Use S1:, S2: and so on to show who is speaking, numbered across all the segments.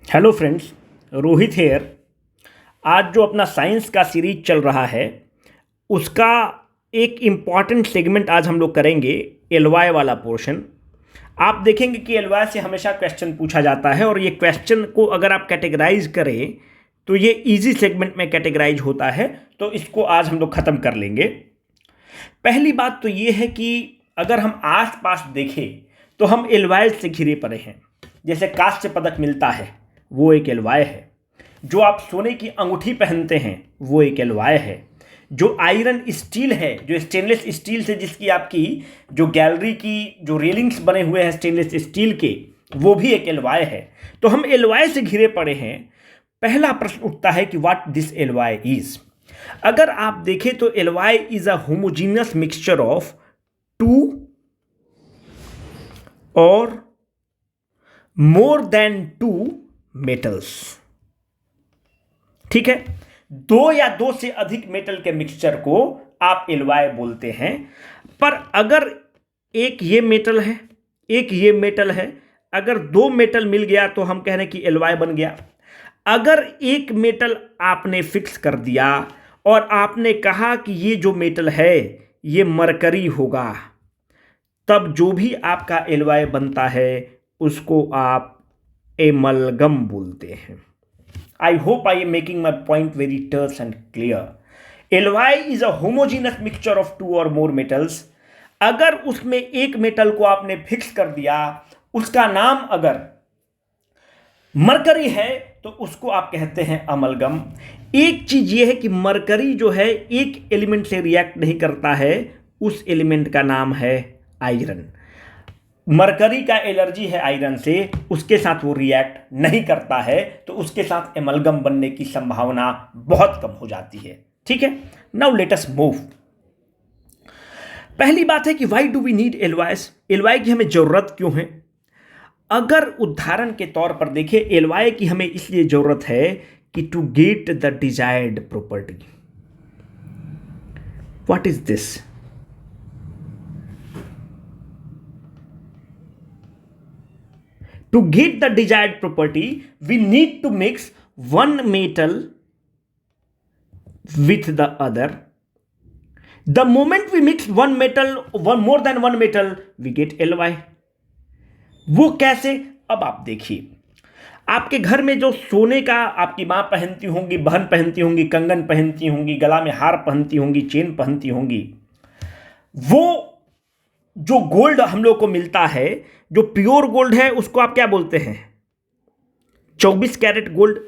S1: Hello friends, Rohit hair. आज जो अपना साइंस का सीरीज चल रहा है उसका एक इम्पॉर्टेंट सेगमेंट आज हम लोग करेंगे, एलवाई वाला पोर्शन। आप देखेंगे कि एलवाई से हमेशा क्वेश्चन पूछा जाता है और ये क्वेश्चन को अगर आप कैटेगराइज करें तो ये इजी सेगमेंट में कैटेगराइज होता है, तो इसको आज हम लोग ख़त्म कर लेंगे। पहली बात तो ये है कि अगर हम आस पास देखें तो हम एलवाई से घिरे पड़े हैं। जैसे कांस्य पदक मिलता है वो एक एलवाई है, जो आप सोने की अंगूठी पहनते हैं वो एक एलवाई है, जो आयरन स्टील है, जो स्टेनलेस स्टील से जिसकी आपकी जो गैलरी की जो रेलिंग्स बने हुए हैं स्टेनलेस स्टील के, वो भी एक एलवाई है। तो हम एलवाई से घिरे पड़े हैं। पहला प्रश्न उठता है कि व्हाट दिस एलवाई इज। अगर आप देखें तो alloy is a homogeneous mixture of two or more then to metals. ठीक है, दो या दो से अधिक मेटल के मिक्सचर को आप एलवाई बोलते हैं। पर अगर एक ये मेटल है, एक ये मेटल है, अगर दो मेटल मिल गया तो हम कह रहे हैं कि एलवाई बन गया। अगर एक मेटल आपने फिक्स कर दिया और आपने कहा कि ये जो मेटल है ये मरकरी होगा, तब जो भी आपका एलवाई बनता है उसको आप एमलगम बोलते हैं। I hope I am making my point very terse and clear. Alloy is a homogeneous mixture of two or more metals. अगर उसमें एक मेटल को आपने फिक्स कर दिया, उसका नाम अगर मरकरी है तो उसको आप कहते हैं अमलगम। एक चीज ये है कि मरकरी जो है एक एलिमेंट से रिएक्ट नहीं करता है, उस एलिमेंट का नाम है आयरन। मरकरी का एलर्जी है आयरन से, उसके साथ वो रिएक्ट नहीं करता है, तो उसके साथ एमलगम बनने की संभावना बहुत कम हो जाती है। ठीक है, नाउ लेट अस मूव। पहली बात है कि व्हाई डू वी नीड एलवाइस। एलवाई की हमें जरूरत क्यों है? अगर उदाहरण के तौर पर देखें, एलवाई की हमें इसलिए जरूरत है कि to get the desired property. What is this? To get the desired property, we need to mix one metal with the other. The moment we mix one metal, more than one metal, we get Ly. वो कैसे? अब आप देखिए, आपके घर में जो सोने का आपकी माँ पहनती होंगी, बहन पहनती होंगी, कंगन पहनती होंगी, गला में हार पहनती होंगी, चेन पहनती होंगी, वो जो गोल्ड हम लोग को मिलता है, जो प्योर गोल्ड है, उसको आप क्या बोलते हैं? 24 carat gold.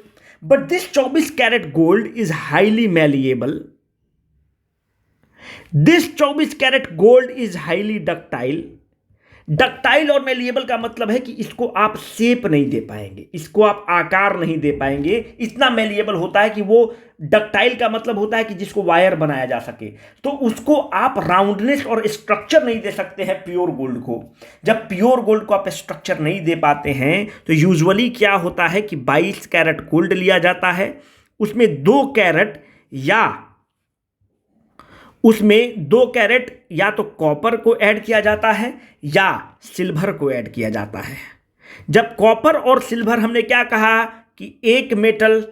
S1: But this 24 carat gold is highly malleable. This 24 carat gold is highly ductile. Ductile और मैलिएबल का मतलब है कि इसको आप शेप नहीं दे पाएंगे, इसको आप आकार नहीं दे पाएंगे। इतना मैलिएबल होता है कि वो, डक्टाइल का मतलब होता है कि जिसको वायर बनाया जा सके, तो उसको आप राउंडनेस और स्ट्रक्चर नहीं दे सकते हैं प्योर गोल्ड को। जब प्योर गोल्ड को आप स्ट्रक्चर नहीं दे पाते हैं तो यूजुअली क्या होता है कि 22 कैरेट गोल्ड लिया जाता है, उसमें 2 कैरेट या तो कॉपर को ऐड किया जाता है या सिल्वर को ऐड किया जाता है। जब कॉपर और सिल्वर, हमने क्या कहा कि एक मेटल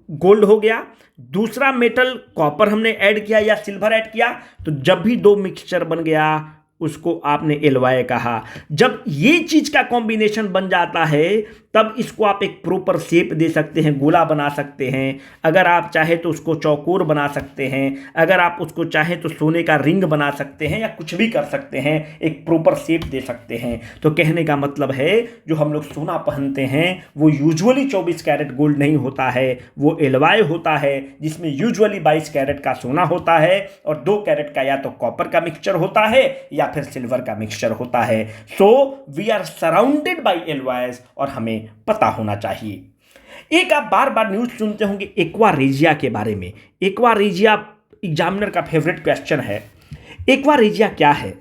S1: गोल्ड हो गया, दूसरा मेटल कॉपर हमने ऐड किया या सिल्वर ऐड किया, तो जब भी दो मिक्सचर बन गया उसको आपने एलवाई कहा। जब ये चीज का कॉम्बिनेशन बन जाता है तब इसको आप एक प्रॉपर शेप दे सकते हैं, गोला बना सकते हैं, अगर आप चाहे तो उसको चौकोर बना सकते हैं, अगर आप उसको चाहे तो सोने का रिंग बना सकते हैं, या कुछ भी कर सकते हैं, एक प्रॉपर शेप दे सकते हैं। तो कहने का मतलब है जो हम लोग सोना पहनते हैं वो यूजुअली 24 कैरेट गोल्ड नहीं होता है, वो एलवाई होता है, जिसमें यूजुअली 22 कैरेट का सोना होता है और 2 कैरेट का या तो कॉपर का मिक्सचर होता है या फिर सिल्वर का मिक्सचर होता है। So we are surrounded by alloys और हमें पता होना चाहिए। एक आप बार बार न्यूज सुनते होंगे एक्वा रेजिया के बारे में। एक्वा रेजिया एग्जामिनर का फेवरेट क्वेश्चन है। एक्वा रेजिया क्या है?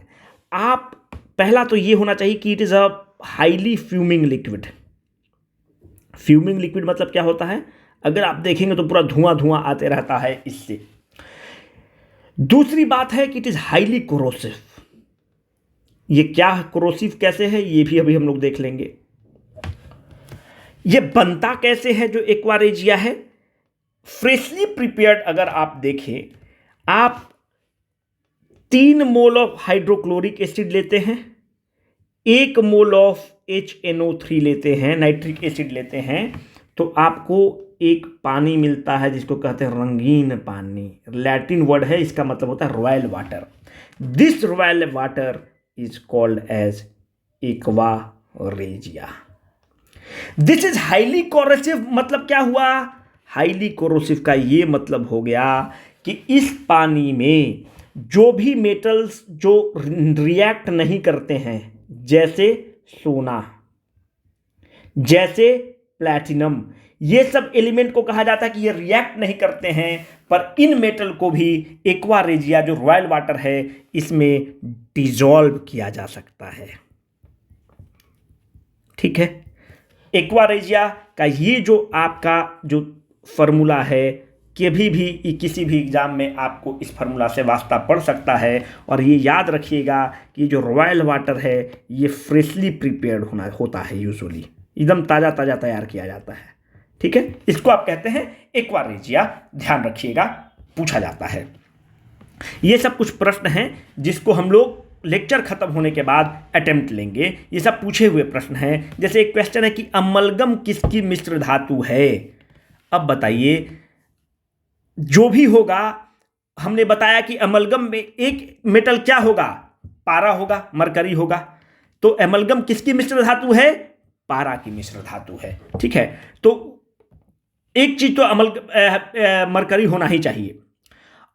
S1: आप पहला तो ये होना चाहिए कि it is a highly fuming liquid. Fuming liquid मतलब क्या होता है? अगर आप देखेंगे तो पूरा धुआं धुआं आते रहता है इससे। दूसरी बात है कि इट इज हाईली कोरोसिव। ये क्या कोरोसिव कैसे है ये भी अभी हम लोग देख लेंगे। ये बनता कैसे है जो एक्वा रेजिया है? फ्रेशली प्रिपेयर्ड अगर आप देखें, आप 3 मोल ऑफ हाइड्रोक्लोरिक एसिड लेते हैं, 1 मोल ऑफ HNO3 लेते हैं, नाइट्रिक एसिड लेते हैं, तो आपको एक पानी मिलता है जिसको कहते हैं रंगीन पानी। लैटिन वर्ड है, इसका मतलब होता है royal water. This royal water is called as aqua regia. This is highly corrosive. मतलब क्या हुआ? हाईली कोरोसिव का ये मतलब हो गया कि इस पानी में जो भी मेटल्स जो रिएक्ट नहीं करते हैं, जैसे सोना, जैसे प्लैटिनम, ये सब एलिमेंट को कहा जाता है कि ये रिएक्ट नहीं करते हैं, पर इन मेटल को भी एक्वा रेजिया जो रॉयल वाटर है इसमें डिसॉल्व किया जा सकता है। ठीक है, एक्वा रेजिया का ये जो आपका जो फॉर्मूला है, कभी भी किसी भी एग्जाम में आपको इस फार्मूला से वास्ता पड़ सकता है। और ये याद रखिएगा कि जो रॉयल वाटर है ये फ्रेशली प्रिपेयर्ड होता है, यूजुअली एकदम ताज़ा ताज़ा तैयार किया जाता है। ठीक है, इसको आप कहते हैं एक्वा रेजिया। ध्यान रखिएगा, पूछा जाता है। ये सब कुछ प्रश्न हैं जिसको हम लोग लेक्चर खत्म होने के बाद अटेम्प्ट लेंगे। ये सब पूछे हुए प्रश्न हैं। जैसे एक क्वेश्चन है कि अमलगम किसकी मिश्र धातु है? अब बताइए, जो भी होगा, हमने बताया कि अमलगम में एक मेटल क्या होगा? पारा होगा, मरकरी होगा। तो अमलगम किसकी मिश्र धातु है? पारा की मिश्र धातु है। ठीक है, तो एक चीज तो मरकरी होना ही चाहिए।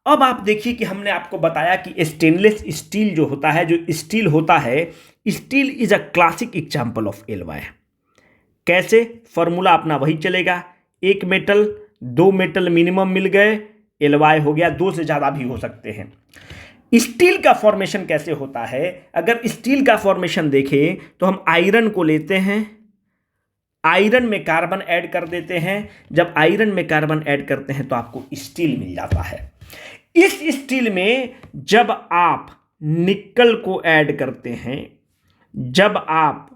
S1: अब आप देखिए कि हमने आपको बताया कि स्टेनलेस स्टील जो होता है, जो स्टील होता है, steel is a classic example of alloy. कैसे? फॉर्मूला अपना वही चलेगा, एक मेटल, 2 मेटल मिनिमम मिल गए, एलॉय हो गया। 2 से ज़्यादा भी हो सकते हैं। स्टील का फॉर्मेशन कैसे होता है? अगर स्टील का फॉर्मेशन देखें तो हम आयरन को लेते हैं, आयरन में कार्बन ऐड कर देते हैं। जब आयरन में कार्बन ऐड करते हैं तो आपको स्टील मिल जाता है। इस स्टील में जब आप निकल को ऐड करते हैं, जब आप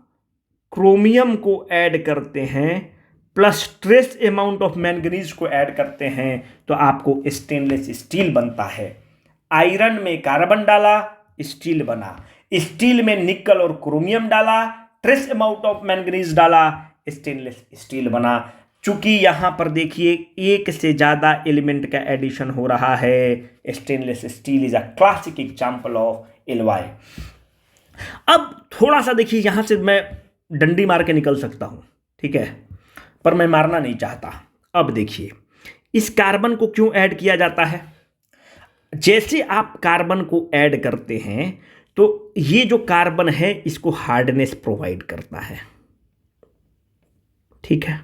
S1: क्रोमियम को ऐड करते हैं, plus trace amount of manganese को ऐड करते हैं, तो आपको स्टेनलेस स्टील बनता है। आयरन में कार्बन डाला, स्टील बना। स्टील में निकल और क्रोमियम डाला, ट्रेस अमाउंट ऑफ मैंगनीज डाला, स्टेनलेस स्टील बना। चूंकि यहां पर देखिए एक से ज्यादा एलिमेंट का एडिशन हो रहा है, stainless steel is a classic example of alloy. अब थोड़ा सा देखिए, यहां से मैं डंडी मार के निकल सकता हूं, ठीक है, पर मैं मारना नहीं चाहता। अब देखिए, इस कार्बन को क्यों ऐड किया जाता है? जैसे आप कार्बन को ऐड करते हैं तो ये जो कार्बन है इसको हार्डनेस प्रोवाइड करता है। ठीक है,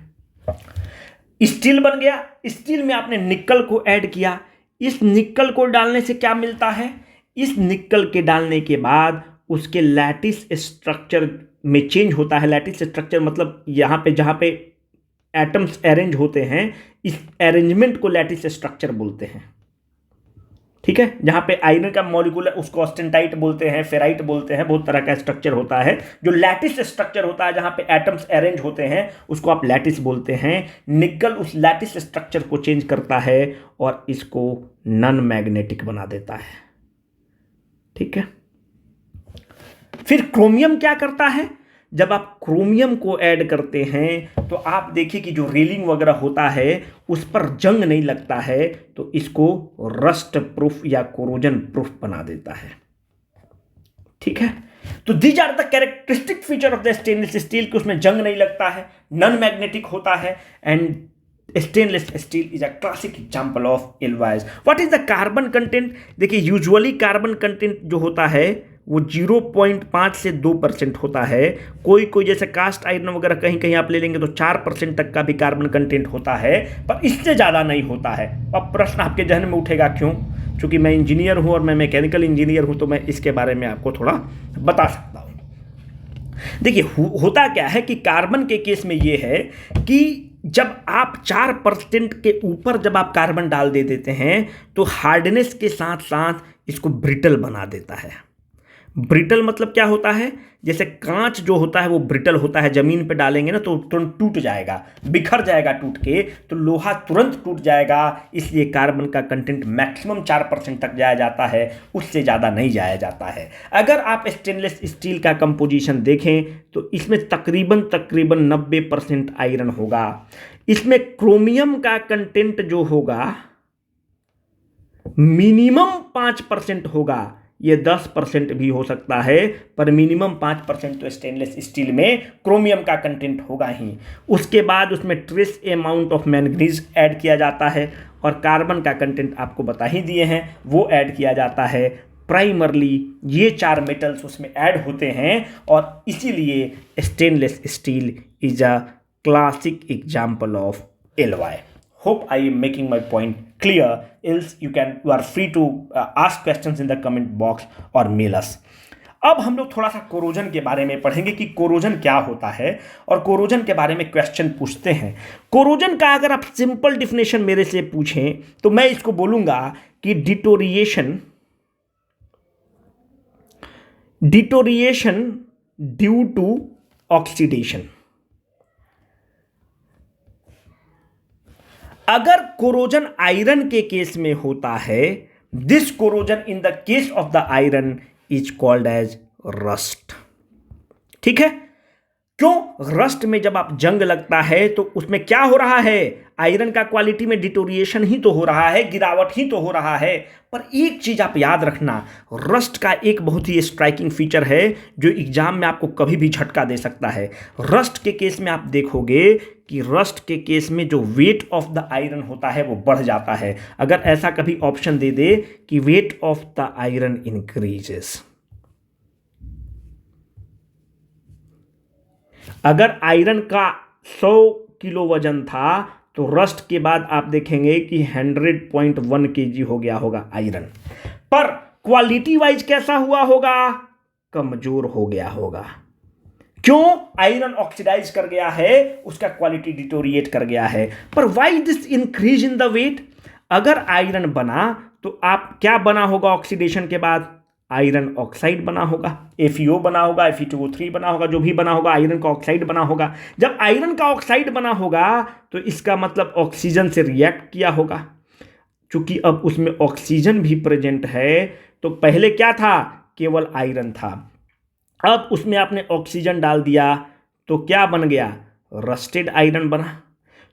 S1: स्टील बन गया। स्टील में आपने निकल को ऐड किया। इस निकल को डालने से क्या मिलता है? इस निकल के डालने के बाद उसके लैटिस स्ट्रक्चर में चेंज होता है। लैटिस स्ट्रक्चर मतलब यहां पे जहां पे एटम्स अरेंज होते हैं, इस अरेंजमेंट को लैटिस स्ट्रक्चर बोलते हैं। ठीक है, जहां पे आयरन का मॉलिक्यूल है उसको ऑस्टेंटाइट बोलते हैं, फेराइट बोलते हैं। बहुत तरह का स्ट्रक्चर होता है। जो लैटिस स्ट्रक्चर होता है जहां पे एटम्स अरेंज होते हैं उसको आप लैटिस बोलते हैं। निकल उस लैटिस स्ट्रक्चर को चेंज करता है और इसको नॉन मैग्नेटिक बना देता है। ठीक है, फिर क्रोमियम क्या करता है? जब आप क्रोमियम को ऐड करते हैं तो आप देखिए कि जो रेलिंग वगैरह होता है उस पर जंग नहीं लगता है, तो इसको रस्ट प्रूफ या कोरोजन प्रूफ बना देता है। ठीक है, तो these are the characteristic feature of the stainless steel कि उसमें जंग नहीं लगता है, नॉन मैग्नेटिक होता है, and stainless steel is a classic example of alloys. What is the carbon content? देखिए, यूजुअली कार्बन कंटेंट जो होता है वो 0.5 से 2% होता है। कोई कोई जैसे कास्ट आयरन वगैरह कहीं कहीं आप ले लेंगे तो 4% तक का भी कार्बन कंटेंट होता है, पर इससे ज़्यादा नहीं होता है। अब प्रश्न आपके जहन में उठेगा क्यों? चूँकि मैं इंजीनियर हूँ और मैं मैकेनिकल इंजीनियर हूँ तो मैं इसके बारे में आपको थोड़ा बता सकता हूँ। देखिए, होता क्या है कि कार्बन के केस में ये है कि जब आप 4% के ऊपर जब आप कार्बन डाल देते हैं तो हार्डनेस के साथ साथ इसको ब्रिटल बना देता है। ब्रिटल मतलब क्या होता है, जैसे कांच जो होता है वो ब्रिटल होता है, जमीन पे डालेंगे ना तो तुरंत टूट जाएगा, बिखर जाएगा टूट के, तो लोहा तुरंत टूट जाएगा। इसलिए कार्बन का कंटेंट मैक्सिमम 4% तक जाया जाता है, उससे ज़्यादा नहीं जाया जाता है। अगर आप स्टेनलेस स्टील का कंपोजिशन देखें तो इसमें तकरीबन 90% आयरन होगा। इसमें क्रोमियम का कंटेंट जो होगा मिनिमम 5% होगा, ये 10% भी हो सकता है, पर मिनिमम 5% तो स्टेनलेस स्टील में क्रोमियम का कंटेंट होगा ही। उसके बाद उसमें trace amount of manganese add किया जाता है, और कार्बन का कंटेंट आपको बता ही दिए हैं, वो ऐड किया जाता है। प्राइमरली ये 4 मेटल्स उसमें ऐड होते हैं, और इसीलिए stainless steel is a classic example of alloy. Hope I am making my point clear. Else you are free to ask questions in the comment box or mail us. अब हम लोग थोड़ा सा कोरोजन के बारे में पढ़ेंगे कि कोरोजन क्या होता है, और कोरोजन के बारे में क्वेश्चन पूछते हैं। कोरोजन का अगर आप सिंपल डिफिनेशन मेरे से पूछें तो मैं इसको बोलूंगा कि डिटोरिएशन ड्यू टू ऑक्सीडेशन। अगर कोरोजन आयरन के केस में होता है, this corrosion in the case of the iron is called as rust. ठीक है, क्यों? रस्ट में जब आप जंग लगता है तो उसमें क्या हो रहा है, आयरन का क्वालिटी में डिटोरिएशन ही तो हो रहा है, गिरावट ही तो हो रहा है। पर एक चीज आप याद रखना, रस्ट का एक बहुत ही स्ट्राइकिंग फीचर है जो एग्जाम में आपको कभी भी झटका दे सकता है। रस्ट के केस में आप देखोगे कि रस्ट के केस में जो वेट ऑफ द आयरन होता है वो बढ़ जाता है। अगर ऐसा कभी ऑप्शन दे दे कि wait of the iron increases, अगर आयरन का 100 किलो वजन था तो रस्ट के बाद आप देखेंगे कि 100.1 kg हो गया होगा आयरन, पर क्वालिटी वाइज कैसा हुआ होगा, कमजोर हो गया होगा। क्यों? आयरन ऑक्सीडाइज कर गया है, उसका क्वालिटी डिटोरिएट कर गया है। पर why this increase in the weight? अगर आयरन बना तो आप क्या बना होगा ऑक्सीडेशन के बाद, आयरन ऑक्साइड बना होगा, FeO बना होगा, Fe2O3 बना होगा, जो भी बना होगा आयरन का ऑक्साइड बना होगा। जब आयरन का ऑक्साइड बना होगा तो इसका मतलब ऑक्सीजन से रिएक्ट किया होगा। चूंकि अब उसमें ऑक्सीजन भी प्रेजेंट है, तो पहले क्या था, केवल आयरन था, अब उसमें आपने ऑक्सीजन डाल दिया तो क्या बन गया, रस्टेड आयरन बना।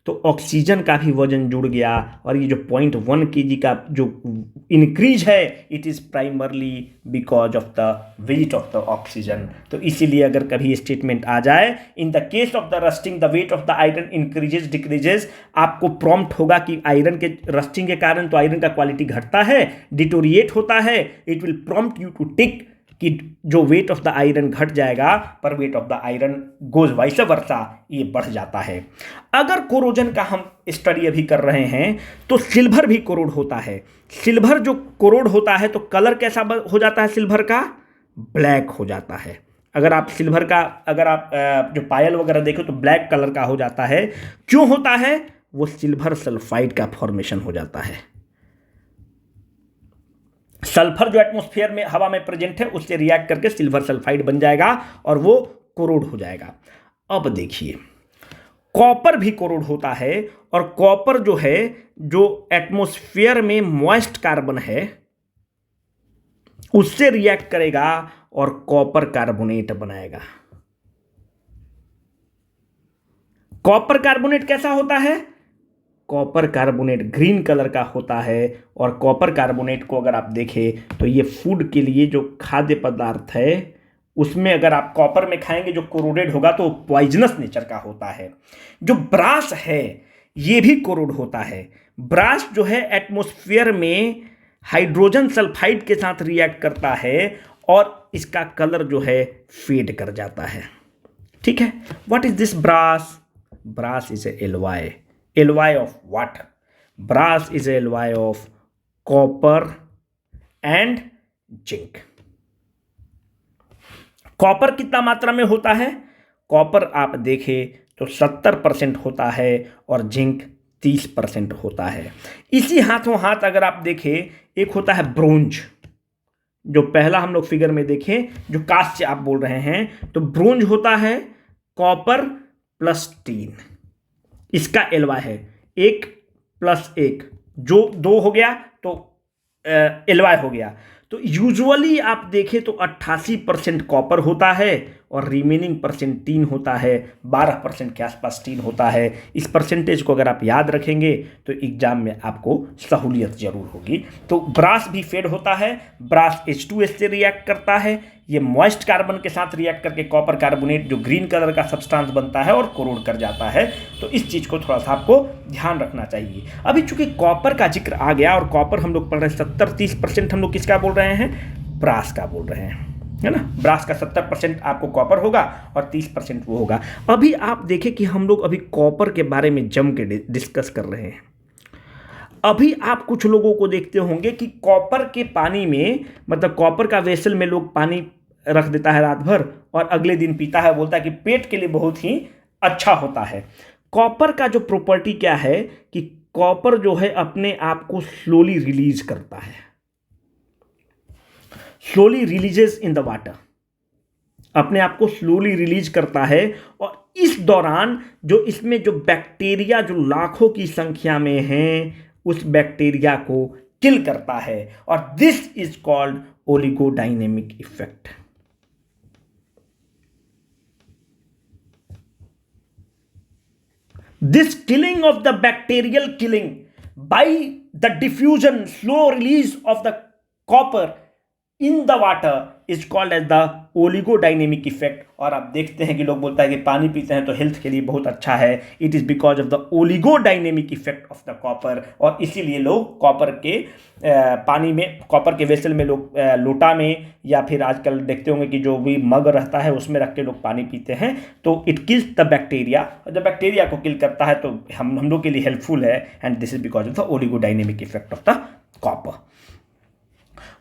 S1: तो ऑक्सीजन का भी वजन जुड़ गया, और ये जो 0.1 kg का जो इंक्रीज है, it is primarily because of the wait of the oxygen. तो इसीलिए अगर कभी स्टेटमेंट आ जाए इन the case of the rusting the wait of the iron increases decreases, आपको प्रॉम्प्ट होगा कि आयरन के रस्टिंग के कारण तो आयरन का क्वालिटी घटता है, डिटोरिएट होता है। It will prompt you to tick कि जो वेट ऑफ द आयरन घट जाएगा, पर weight of the iron goes vice versa, ये बढ़ जाता है। अगर कोरोजन का हम स्टडी अभी कर रहे हैं तो सिल्वर भी कोरोड होता है। सिल्वर जो कोरोड होता है तो कलर कैसा हो जाता है, सिल्वर का ब्लैक हो जाता है। अगर आप सिल्वर का जो पायल वगैरह देखो तो ब्लैक कलर का हो जाता है। क्यों होता है? वो सिल्वर सल्फाइड का फॉर्मेशन हो जाता है। सल्फर जो एटमॉस्फेयर में हवा में प्रेजेंट है उससे रिएक्ट करके सिल्वर सल्फाइड बन जाएगा और वो कोरोड हो जाएगा। अब देखिए, कॉपर भी कोरोड होता है, और कॉपर जो है, जो एटमॉस्फेयर में मॉइस्ट कार्बन है उससे रिएक्ट करेगा और कॉपर कार्बोनेट बनाएगा। कॉपर कार्बोनेट कैसा होता है? कॉपर कार्बोनेट ग्रीन कलर का होता है, और कॉपर कार्बोनेट को अगर आप देखें तो ये फूड के लिए जो खाद्य पदार्थ है उसमें अगर आप कॉपर में खाएंगे जो कोरोडेड होगा तो पॉइजनस नेचर का होता है। जो ब्रास है ये भी कोरोड होता है। ब्रास जो है एटमॉस्फेयर में हाइड्रोजन सल्फाइड के साथ रिएक्ट करता है और इसका कलर जो है फेड कर जाता है। ठीक है, what is this brass? Brass is alloy. Alloy of what? Brass is alloy of copper and zinc. Copper कितना मात्रा में होता है? कॉपर आप देखें तो 70% होता है और जिंक 30% होता है। इसी हाथों हाथ अगर आप देखें, एक होता है ब्रोंज, जो पहला हम लोग फिगर में देखें, जो कास्ट से आप बोल रहे हैं, तो ब्रोंज होता है कॉपर प्लस टीन, इसका एलवाय है 1 + 1, जो 2 हो गया तो एलवाय हो गया। तो यूजुअली आप देखें तो 88% कॉपर होता है और रिमेनिंग परसेंट टीन होता है, 12% के आसपास टीन होता है। इस परसेंटेज को अगर आप याद रखेंगे तो एग्जाम में आपको सहूलियत जरूर होगी। तो ब्रास भी फेड होता है, ब्रास H2S से रिएक्ट करता है, ये मॉइस्ट कार्बन के साथ रिएक्ट करके कॉपर कार्बोनेट जो ग्रीन कलर का सब्सटेंस बनता है और कोरोड कर जाता है। तो इस चीज़ को थोड़ा सा आपको ध्यान रखना चाहिए। अभी चूंकि कॉपर का जिक्र आ गया और कॉपर हम लोग पढ़ रहे हैं 70-30% हम लोग किसका बोल रहे हैं, ब्रास का बोल रहे हैं, है ना। ब्रास का 70% आपको कॉपर होगा और 30% वो होगा। अभी आप देखें कि हम लोग अभी कॉपर के बारे में जम के डिस्कस कर रहे हैं। अभी आप कुछ लोगों को देखते होंगे कि कॉपर के पानी में, मतलब कॉपर का वेसल में लोग पानी रख देता है रात भर और अगले दिन पीता है, बोलता है कि पेट के लिए बहुत ही अच्छा होता है। कॉपर का जो प्रॉपर्टी क्या है कि कॉपर जो है अपने आप को स्लोली रिलीज करता है, slowly releases in the water, अपने आप को स्लोली रिलीज करता है। और इस दौरान जो इसमें जो बैक्टीरिया जो लाखों की संख्या में हैं, उस बैक्टीरिया को किल करता है और this is called oligodynamic effect. This killing of the bacterial killing by the diffusion, slow release of the copper in the water is called as the oligodynamic effect। और आप देखते हैं कि लोग बोलता है कि पानी पीते हैं तो हेल्थ के लिए बहुत अच्छा है, it is because of the oligodynamic effect of the copper. और इसीलिए लोग कॉपर के पानी में, कॉपर के वेसल में लोग लोटा में या फिर आजकल देखते होंगे कि जो भी मग रहता है उसमें रख के लोग पानी पीते हैं। तो इट किल्स द बैक्टीरिया, और जब बैक्टीरिया को किल करता है तो हम लोग के लिए हेल्पफुल है, and this is because of the oligodynamic effect of the copper.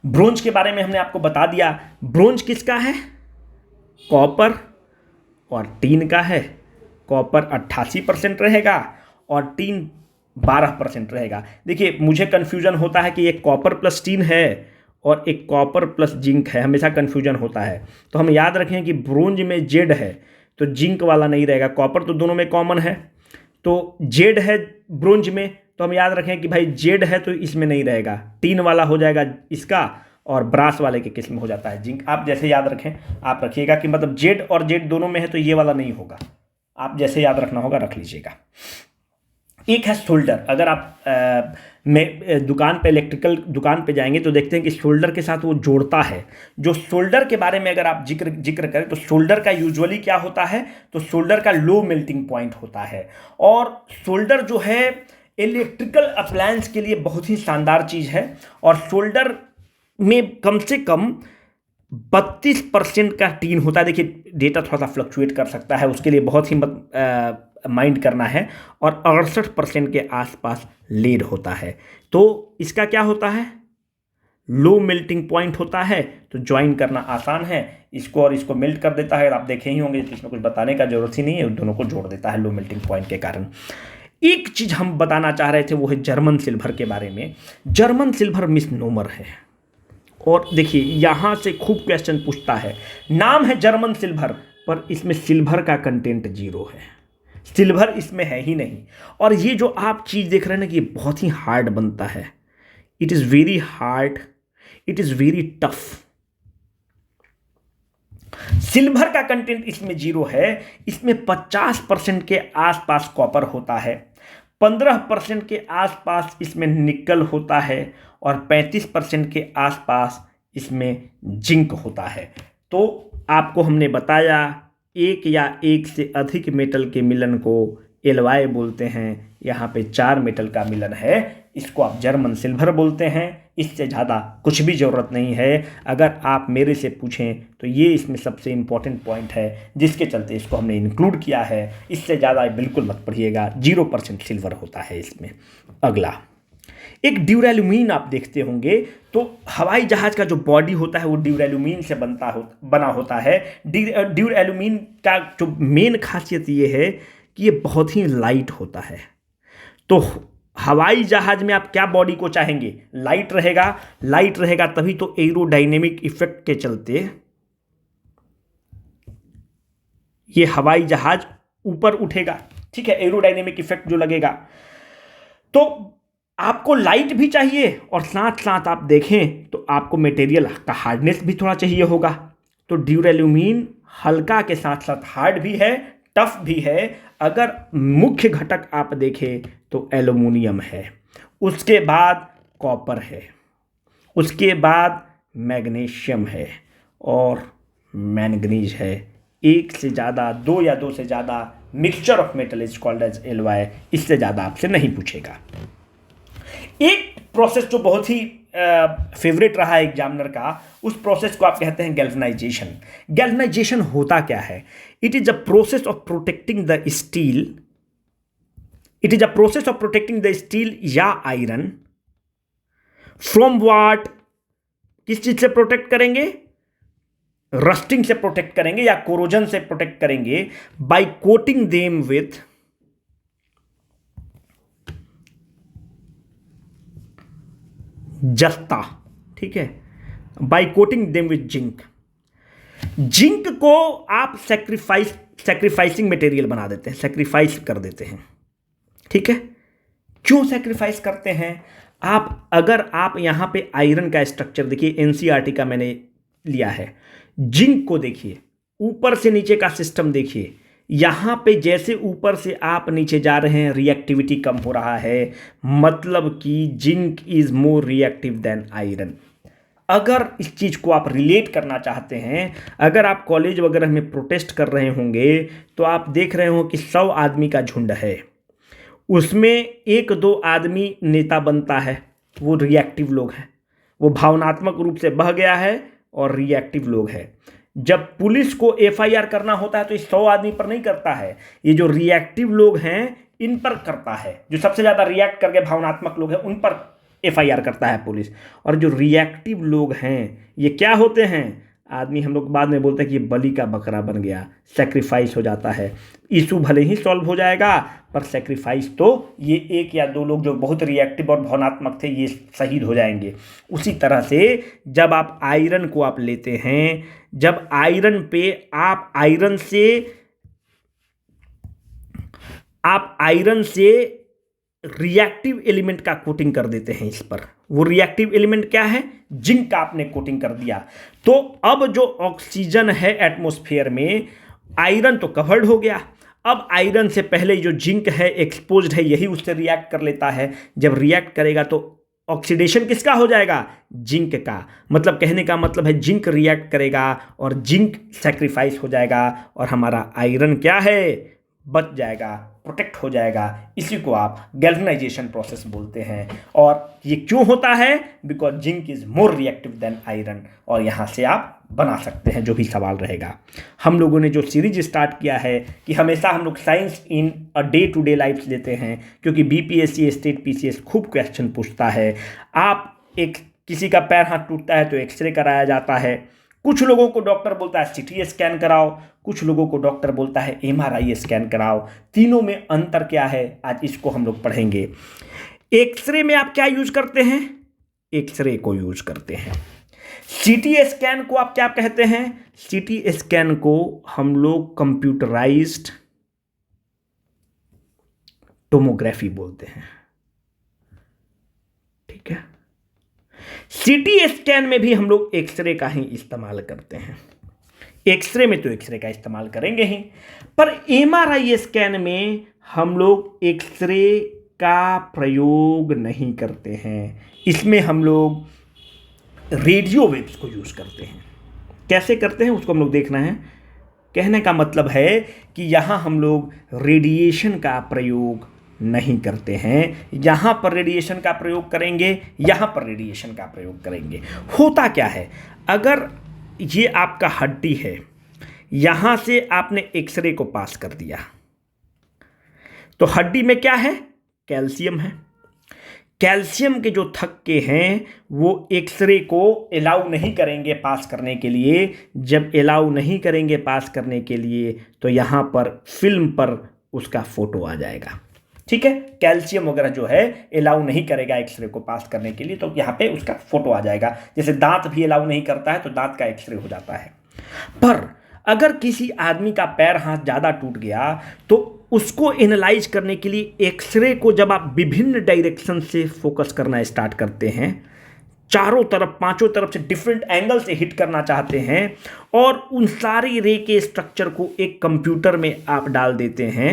S1: Bronze के बारे में हमने आपको बता दिया। ब्रोंज किसका है, कॉपर और टीन का है। कॉपर 88% रहेगा और टीन 12% रहेगा। देखिए मुझे कन्फ्यूजन होता है कि एक कॉपर प्लस टीन है और एक कॉपर प्लस जिंक है, हमेशा कन्फ्यूजन होता है। तो हम याद रखें कि ब्रोंज में जेड है तो जिंक वाला नहीं रहेगा, कॉपर तो दोनों में कॉमन है, तो जेड है ब्रोंज में, तो हम याद रखें कि भाई जेड है तो इसमें नहीं रहेगा, टीन वाला हो जाएगा इसका और ब्रास वाले के किस्म हो जाता है जिंक। आप जैसे याद रखें, आप रखिएगा कि मतलब जेड और जेड दोनों में है तो ये वाला नहीं होगा, आप जैसे याद रखना होगा रख लीजिएगा। एक है सोल्डर। अगर आप दुकान पे, इलेक्ट्रिकल दुकान पे जाएंगे तो देखते हैं कि सोल्डर के साथ वो जोड़ता है। जो सोल्डर के बारे में अगर आप जिक्र करें तो सोल्डर का यूजुअली क्या होता है, तो सोल्डर का लो मेल्टिंग पॉइंट होता है। और सोल्डर जो है इलेक्ट्रिकल अप्लायंस के लिए बहुत ही शानदार चीज़ है। और सोल्डर में कम से कम 32% का टीन होता है। देखिए डेटा थोड़ा सा फ्लक्चुएट कर सकता है, उसके लिए बहुत ही माइंड करना है। और 68% के आसपास लीड होता है। तो इसका क्या होता है, लो मेल्टिंग पॉइंट होता है, तो ज्वाइन करना आसान है। इसको और इसको मेल्ट कर देता है, आप देखे ही होंगे, तो इसमें कुछ बताने का जरूरत ही नहीं है, दोनों को जोड़ देता है लो मेल्टिंग पॉइंट के कारण। एक चीज़ हम बताना चाह रहे थे वो है जर्मन सिल्वर के बारे में। जर्मन सिल्वर मिसनोमर है, और देखिए यहाँ से खूब क्वेश्चन पूछता है। नाम है जर्मन सिल्वर पर इसमें सिल्वर का कंटेंट 0 है, सिल्वर इसमें है ही नहीं। और ये जो आप चीज़ देख रहे हैं ना कि ये बहुत ही हार्ड बनता है, it is very hard, it is very tough. Silver का कंटेंट इसमें 0 है। इसमें 50% के आसपास कॉपर होता है, 15% के आसपास इसमें निकल होता है और 35% के आसपास इसमें जिंक होता है। तो आपको हमने बताया एक या एक से अधिक मेटल के मिलन को एलवाई बोलते हैं। यहाँ पे 4 मेटल का मिलन है, इसको आप जर्मन सिल्वर बोलते हैं। इससे ज़्यादा कुछ भी ज़रूरत नहीं है। अगर आप मेरे से पूछें तो ये इसमें सबसे इम्पॉर्टेंट पॉइंट है जिसके चलते इसको हमने इंक्लूड किया है। इससे ज़्यादा बिल्कुल मत पढ़िएगा, 0% सिल्वर होता है इसमें। अगला एक ड्यूरेलुमीन आप देखते होंगे, तो हवाई जहाज़ का जो बॉडी होता है वो ड्यूरेलुमीन से बना होता है। ड्यूरेलुमीन का जो मेन खासियत ये है कि ये बहुत ही लाइट होता है। तो हवाई जहाज में आप क्या बॉडी को चाहेंगे? लाइट रहेगा। लाइट रहेगा तभी तो एरोडायनेमिक इफेक्ट के चलते ये हवाई जहाज ऊपर उठेगा। ठीक है, एरोडायनेमिक इफेक्ट जो लगेगा। तो आपको लाइट भी चाहिए और साथ साथ आप देखें तो आपको मटेरियल का हार्डनेस भी थोड़ा चाहिए होगा। तो ड्यूरेल्यूमीन हल्का के साथ साथ हार्ड भी है, टफ भी है। अगर मुख्य घटक आप देखें तो एल्युमिनियम है, उसके बाद कॉपर है, उसके बाद मैग्नीशियम है और मैंगनीज है। एक से ज़्यादा, दो या दो से ज़्यादा mixture of metal is called as alloy. इससे ज़्यादा आपसे नहीं पूछेगा। एक प्रोसेस जो बहुत ही फेवरेट रहा है एग्जामिनर का, उस प्रोसेस को आप कहते हैं गैल्वेनाइजेशन। गैल्वेनाइजेशन होता क्या है? It is a process of protecting the steel. It is a process of protecting the steel या आयरन फ्रॉम व्हाट? किस चीज से प्रोटेक्ट करेंगे? रस्टिंग से प्रोटेक्ट करेंगे या कोरोजन से प्रोटेक्ट करेंगे बाय कोटिंग देम विथ जस्ता। ठीक है, by coating them with zinc. Zinc को आप सैक्रिफाइसिंग मटेरियल बना देते हैं, सैक्रिफाइस कर देते हैं। ठीक है, क्यों सैक्रिफाइस करते हैं? अगर आप यहां पे आयरन का स्ट्रक्चर देखिए, एनसीईआरटी का मैंने लिया है। जिंक को देखिए, ऊपर से नीचे का सिस्टम देखिए। यहां पे जैसे ऊपर से आप नीचे जा रहे हैं रिएक्टिविटी कम हो रहा है, मतलब कि zinc is more reactive than iron. अगर इस चीज को आप रिलेट करना चाहते हैं, अगर आप कॉलेज वगैरह में प्रोटेस्ट कर रहे होंगे तो आप देख रहे हो कि 100 आदमी का झुंड है, उसमें एक दो आदमी नेता बनता है, वो रिएक्टिव लोग हैं, वो भावनात्मक रूप से बह गया है और रिएक्टिव लोग हैं। जब पुलिस को एफआईआर करना होता है तो इस 100 आदमी पर नहीं करता है, ये जो रिएक्टिव लोग हैं इन पर करता है। जो सबसे ज़्यादा रिएक्ट करके भावनात्मक लोग हैं उन पर एफआईआर करता है पुलिस। और जो रिएक्टिव लोग हैं ये क्या होते हैं? आदमी हम लोग बाद में बोलते हैं कि ये बलि का बकरा बन गया, सेक्रीफाइस हो जाता है। इशू भले ही सॉल्व हो जाएगा पर सेक्रीफाइस तो ये एक या दो लोग जो बहुत रिएक्टिव और भावनात्मक थे ये शहीद हो जाएंगे। उसी तरह से जब आप आयरन को आप लेते हैं, जब आयरन पे आप आयरन से रिएक्टिव एलिमेंट का कोटिंग कर देते हैं इस पर। वो रिएक्टिव एलिमेंट क्या है? जिंक का आपने कोटिंग कर दिया। तो अब जो ऑक्सीजन है एटमॉस्फेयर में, आयरन तो कवर्ड हो गया। अब आयरन से पहले जो जिंक है एक्सपोज्ड है, यही उससे रिएक्ट कर लेता है। जब रिएक्ट करेगा तो ऑक्सीडेशन किसका हो जाएगा? जिंक का। मतलब कहने का मतलब है जिंक रिएक्ट करेगा और जिंक सैक्रिफाइस हो जाएगा और हमारा आयरन क्या है? बच जाएगा, प्रोटेक्ट हो जाएगा। इसी को आप गैल्वेनाइजेशन प्रोसेस बोलते हैं। और ये क्यों होता है? Because zinc is more reactive than iron. और यहाँ से आप बना सकते हैं जो भी सवाल रहेगा। हम लोगों ने जो सीरीज स्टार्ट किया है कि हमेशा हम लोग science in a day to day life लेते हैं, क्योंकि बीपीएससी, स्टेट पीसीएस खूब क्वेश्चन पूछता है। किसी का पैर हाथ टूटता है तो एक्सरे कराया जाता है। कुछ लोगों को डॉक्टर बोलता है सीटी स्कैन कराओ, कुछ लोगों को डॉक्टर बोलता है एमआरआई स्कैन कराओ। तीनों में अंतर क्या है आज इसको हम लोग पढ़ेंगे। एक्सरे में आप क्या यूज करते हैं? एक्सरे को यूज करते हैं। सीटी स्कैन को आप क्या कहते हैं? सीटी स्कैन को हम लोग कंप्यूटराइज्ड टोमोग्राफी बोलते हैं। ठीक है, सीटी स्कैन में भी हम लोग एक्सरे का ही इस्तेमाल करते हैं। एक्सरे में तो एक्सरे का इस्तेमाल करेंगे ही, पर एमआरआई स्कैन में हम लोग एक्सरे का प्रयोग नहीं करते हैं। इसमें हम लोग रेडियो वेव्स को यूज करते हैं। कैसे करते हैं उसको हम लोग देखना है। कहने का मतलब है कि यहां हम लोग रेडिएशन का प्रयोग नहीं करते हैं। यहां पर रेडिएशन का प्रयोग करेंगे, यहां पर रेडिएशन का प्रयोग करेंगे। होता क्या है, अगर ये आपका हड्डी है, यहां से आपने एक्सरे को पास कर दिया तो हड्डी में क्या है? कैल्शियम है। कैल्शियम के जो थक्के हैं वो एक्सरे को अलाउ नहीं करेंगे पास करने के लिए। जब अलाउ नहीं करेंगे पास करने के लिए तो यहां पर फिल्म पर उसका फोटो आ जाएगा। ठीक है, कैल्शियम वगैरह जो है अलाउ नहीं करेगा एक्सरे को पास करने के लिए, तो यहाँ पे उसका फोटो आ जाएगा। जैसे दांत भी अलाउ नहीं करता है तो दांत का एक्सरे हो जाता है। पर अगर किसी आदमी का पैर हाथ ज़्यादा टूट गया तो उसको एनालाइज करने के लिए एक्सरे को जब आप विभिन्न डायरेक्शन से फोकस करना स्टार्ट करते हैं, चारों तरफ पांचों तरफ से डिफरेंट एंगल से हिट करना चाहते हैं और उन सारी रे के स्ट्रक्चर को एक कंप्यूटर में आप डाल देते हैं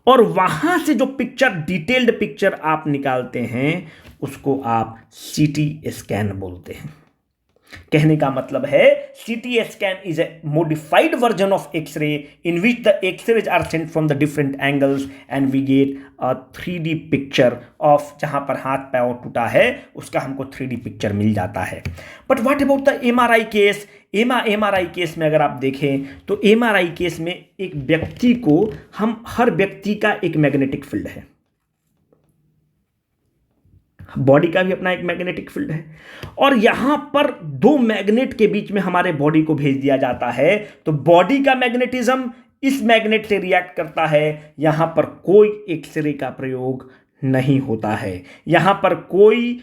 S1: और वहां से जो पिक्चर, डिटेल्ड पिक्चर आप निकालते हैं, उसको आप सीटी स्कैन बोलते हैं। कहने का मतलब है CT scan is a modified version of X-ray in which the X-rays are sent from the different angles and we get a 3D picture of जहां पर हाथ पैर टूटा है उसका हमको 3D पिक्चर मिल जाता है। But what about the MRI case? MRI case में अगर आप देखें तो MRI केस में एक व्यक्ति को हर व्यक्ति का एक मैग्नेटिक फील्ड है, बॉडी का भी अपना एक मैग्नेटिक फील्ड है और यहां पर दो मैग्नेट के बीच में हमारे बॉडी को भेज दिया जाता है। तो बॉडी का मैग्नेटिज्म इस मैग्नेट से रिएक्ट करता है। यहां पर कोई एक्सरे का प्रयोग नहीं होता है, यहां पर कोई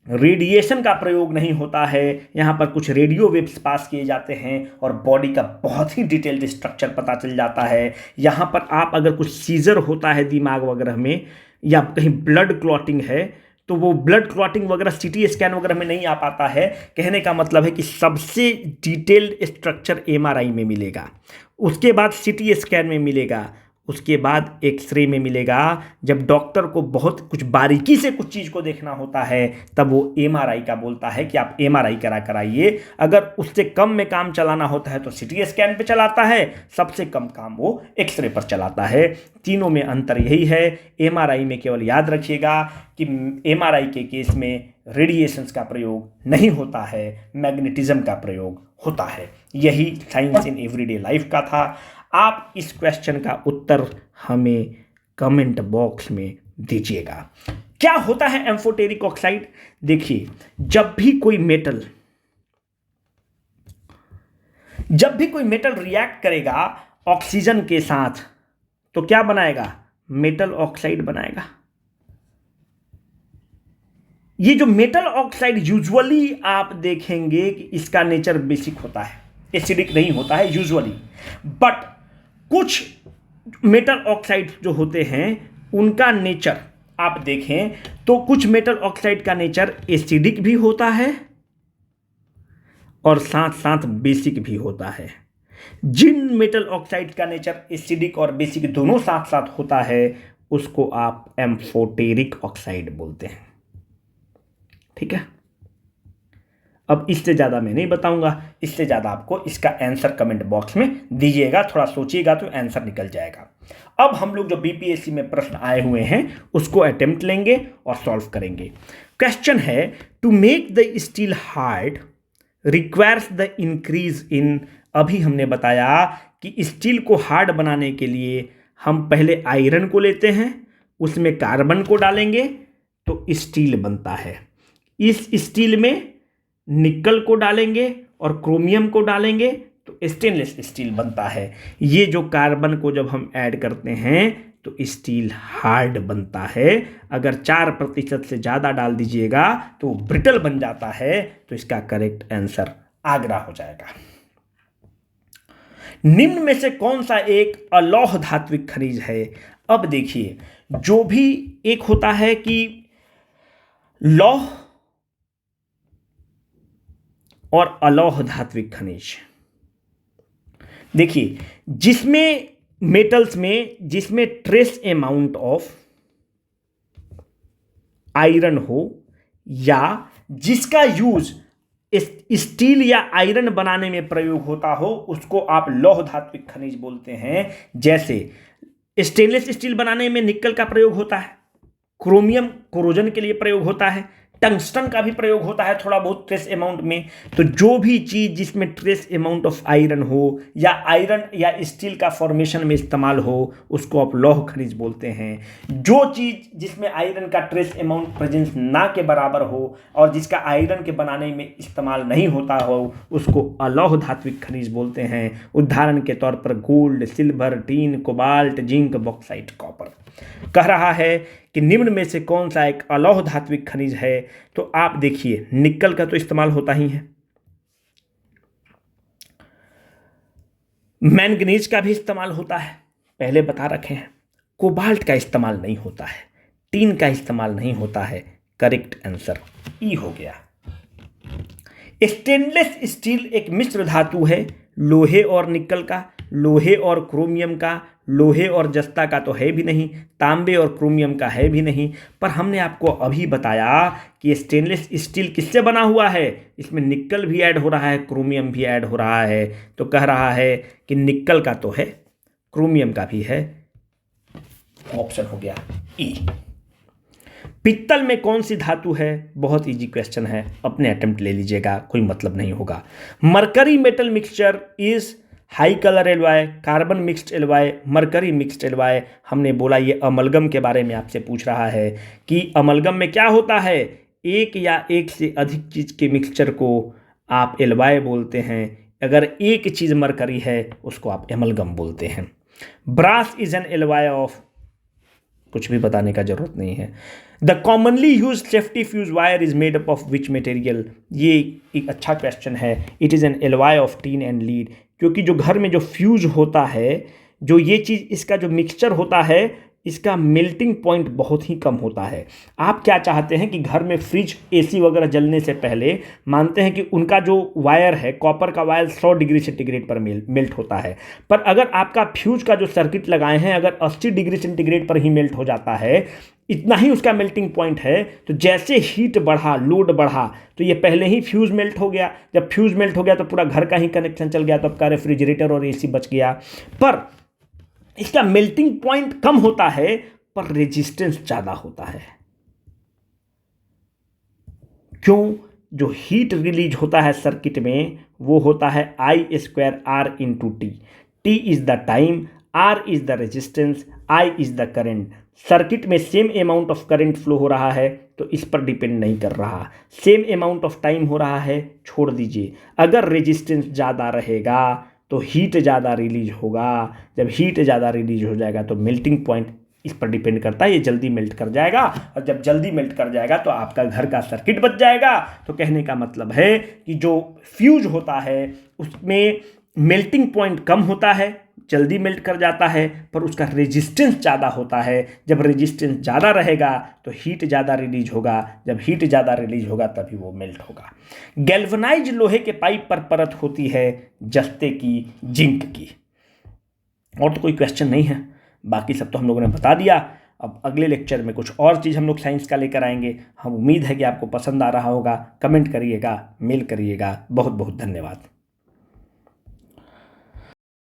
S1: रेडिएशन का प्रयोग नहीं होता है। यहां पर कुछ रेडियो वेव्स पास किए जाते हैं और बॉडी का बहुत ही डिटेल्ड स्ट्रक्चर पता चल जाता है। यहां पर आप अगर कुछ सीजर होता है दिमाग वगैरह में या कहीं ब्लड क्लॉटिंग है तो वो ब्लड क्लॉटिंग वगैरह सीटी स्कैन वगैरह में नहीं आ पाता है। कहने का मतलब है कि सबसे डिटेल्ड स्ट्रक्चर एमआरआई में मिलेगा, उसके बाद सीटी स्कैन में मिलेगा, उसके बाद एक्सरे में मिलेगा। जब डॉक्टर को बहुत कुछ बारीकी से कुछ चीज़ को देखना होता है तब वो एमआरआई का बोलता है कि आप एमआरआई करा कराइए। अगर उससे कम में काम चलाना होता है तो सीटी स्कैन पे चलाता है, सबसे कम काम वो एक्सरे पर चलाता है। तीनों में अंतर यही है। एमआरआई में केवल याद रखिएगा कि एमआरआई के केस में रेडिएशंस का प्रयोग नहीं होता है, मैग्नेटिज्म का प्रयोग होता है। यही साइंस इन एवरीडे लाइफ का था। आप इस क्वेश्चन का उत्तर हमें कमेंट बॉक्स में दीजिएगा। क्या होता है एम्फोटेरिक ऑक्साइड? देखिए, जब भी कोई मेटल रिएक्ट करेगा ऑक्सीजन के साथ तो क्या बनाएगा? मेटल ऑक्साइड बनाएगा। ये जो मेटल ऑक्साइड यूजुअली आप देखेंगे कि इसका नेचर बेसिक होता है, एसिडिक नहीं होता है यूजुअली। बट कुछ मेटल ऑक्साइड जो होते हैं उनका नेचर आप देखें तो कुछ मेटल ऑक्साइड का नेचर एसिडिक भी होता है और साथ साथ बेसिक भी होता है। जिन मेटल ऑक्साइड का नेचर एसिडिक और बेसिक दोनों साथ साथ होता है उसको आप एम्फोटेरिक ऑक्साइड बोलते हैं। ठीक है, अब इससे ज़्यादा मैं नहीं बताऊंगा, इससे ज़्यादा आपको इसका आंसर कमेंट बॉक्स में दीजिएगा, थोड़ा सोचिएगा तो आंसर निकल जाएगा। अब हम लोग जो बीपीएससी में प्रश्न आए हुए हैं उसको अटेम्प्ट लेंगे और सॉल्व करेंगे। क्वेश्चन है, to make the steel hard requires the increase in. अभी हमने बताया कि स्टील को हार्ड बनाने के लिए हम पहले आयरन को लेते हैं, उसमें कार्बन को डालेंगे तो स्टील बनता है। इस स्टील में निकल को डालेंगे और क्रोमियम को डालेंगे तो स्टेनलेस स्टील बनता है। ये जो कार्बन को जब हम ऐड करते हैं तो स्टील हार्ड बनता है। अगर 4% से ज़्यादा डाल दीजिएगा तो ब्रिटल बन जाता है। तो इसका करेक्ट आंसर आगरा हो जाएगा। निम्न में से कौन सा एक अलौह धात्विक खनिज है? अब देखिए, जो भी एक होता है कि लौह और अलौह धात्विक खनिज, देखिए जिसमें मेटल्स में जिसमें ट्रेस अमाउंट ऑफ आयरन हो या जिसका यूज स्टील या आयरन बनाने में प्रयोग होता हो उसको आप लौह धात्विक खनिज बोलते हैं। जैसे स्टेनलेस स्टील बनाने में निकल का प्रयोग होता है, क्रोमियम कोरोजन के लिए प्रयोग होता है, टंगस्टन का भी प्रयोग होता है थोड़ा बहुत ट्रेस अमाउंट में। तो जो भी चीज़ जिसमें ट्रेस अमाउंट ऑफ आयरन हो या आयरन या स्टील का फॉर्मेशन में इस्तेमाल हो उसको आप लौह खनिज बोलते हैं। जो चीज़ जिसमें आयरन का ट्रेस अमाउंट प्रेजेंस ना के बराबर हो और जिसका आयरन के बनाने में इस्तेमाल नहीं होता हो उसको अलौह धात्विक खनिज बोलते हैं। उदाहरण के तौर पर gold, silver, tin, cobalt, zinc, bauxite, copper. कह रहा है कि निम्न में से कौन सा एक अलौह धात्विक खनिज है। तो आप देखिए निकल का तो इस्तेमाल होता ही है, मैंगनीज का भी इस्तेमाल होता है, पहले बता रखे हैं। कोबाल्ट का इस्तेमाल नहीं होता है, टीन का इस्तेमाल नहीं होता है। करेक्ट आंसर ई हो गया। स्टेनलेस स्टील एक मिश्र धातु है, लोहे और निकल का, लोहे और क्रोमियम का, लोहे और जस्ता का तो है भी नहीं, तांबे और क्रोमियम का है भी नहीं। पर हमने आपको अभी बताया कि स्टेनलेस स्टील किससे बना हुआ है, इसमें निकल भी ऐड हो रहा है, क्रोमियम भी ऐड हो रहा है। तो कह रहा है कि निकल का तो है, क्रोमियम का भी है। ऑप्शन हो गया ई। पित्तल में कौन सी धातु है, बहुत इजी क्वेश्चन है, अपने अटेम्प्ट ले लीजिएगा, कोई मतलब नहीं होगा। Mercury metal mixture is high colour alloy, carbon mixed alloy, mercury mixed alloy. हमने बोला ये अमलगम के बारे में आपसे पूछ रहा है कि अमलगम में क्या होता है, एक या एक से अधिक चीज़ के मिक्सचर को आप एलवाय बोलते हैं। अगर एक चीज़ मरकरी है उसको आप एमलगम बोलते हैं। Brass is an alloy of, कुछ भी बताने का जरूरत नहीं है। The commonly use safety fuse wire is made up of which material, ये एक अच्छा क्वेश्चन है। It is an alloy of tin and lead, क्योंकि जो घर में जो फ्यूज होता है, जो ये चीज़ इसका जो मिक्सचर होता है इसका मेल्टिंग पॉइंट बहुत ही कम होता है। आप क्या चाहते हैं कि घर में फ्रिज, एसी वगैरह जलने से पहले मानते हैं कि उनका जो वायर है, कॉपर का वायर 100 डिग्री सेंटीग्रेड पर मेल्ट होता है। पर अगर आपका फ्यूज का जो सर्किट लगाए हैं अगर 80 डिग्री सेंटीग्रेड पर ही मेल्ट हो जाता है, इतना ही उसका मेल्टिंग पॉइंट है, तो जैसे हीट बढ़ा, लोड बढ़ा, तो ये पहले ही फ्यूज़ मेल्ट हो गया। जब फ्यूज़ मेल्ट हो गया तो पूरा घर का ही कनेक्शन चल गया, तो आपका रेफ्रिजरेटर और एसी बच गया। पर इसका मेल्टिंग पॉइंट कम होता है पर रेजिस्टेंस ज़्यादा होता है। क्यों? जो हीट रिलीज होता है सर्किट में वो होता है I²R × T। T is the time, R is the resistance, I is the current. Circuit में same amount of current flow हो रहा है तो इस पर डिपेंड नहीं कर रहा। सेम अमाउंट ऑफ टाइम हो रहा है, छोड़ दीजिए। अगर रेजिस्टेंस ज़्यादा रहेगा तो हीट ज़्यादा रिलीज होगा। जब हीट ज़्यादा रिलीज हो जाएगा तो मेल्टिंग पॉइंट इस पर डिपेंड करता है, ये जल्दी मेल्ट कर जाएगा। और जब जल्दी मेल्ट कर जाएगा तो आपका घर का सर्किट बच जाएगा। तो कहने का मतलब है कि जो फ्यूज होता है उसमें मेल्टिंग पॉइंट कम होता है, जल्दी मेल्ट कर जाता है, पर उसका रेजिस्टेंस ज़्यादा होता है। जब रेजिस्टेंस ज़्यादा रहेगा तो हीट ज़्यादा रिलीज होगा, जब हीट ज़्यादा रिलीज होगा तभी वो मेल्ट होगा। गैल्वनाइज लोहे के पाइप पर परत होती है जस्ते की, जिंक की। और तो कोई क्वेश्चन नहीं है, बाकी सब तो हम लोगों ने बता दिया। अब अगले लेक्चर में कुछ और चीज़ हम लोग साइंस का लेकर आएंगे। हम उम्मीद है कि आपको पसंद आ रहा होगा। कमेंट करिएगा, मेल करिएगा। बहुत बहुत धन्यवाद।